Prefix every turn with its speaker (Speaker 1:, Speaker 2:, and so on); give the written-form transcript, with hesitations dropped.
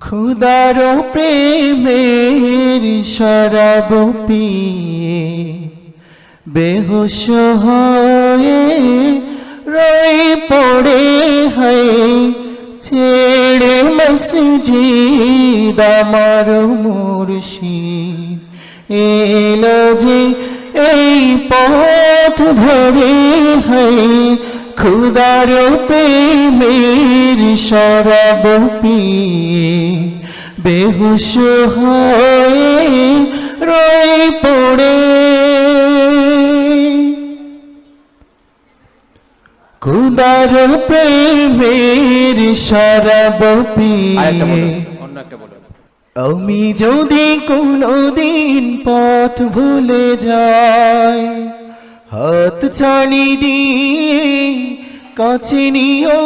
Speaker 1: খুদার প্রেমের শরাব পিয়ে বেহুশ হয়ে রয়ে পড়ে হয় ছেড়ে মসজিদ আমার মুর্শিদ এলো যে এই পথ ধরে হয় খুদার প্রেমের শরাব পিয়ে বেহুশ হয়ে রয়ে পড়ে খুদার প্রেমের শরাব পিয়ে। আমি যদি কোনদিন পথ ভুলে যাই হাত ছাড়ি দিয়ে কাছে নিও।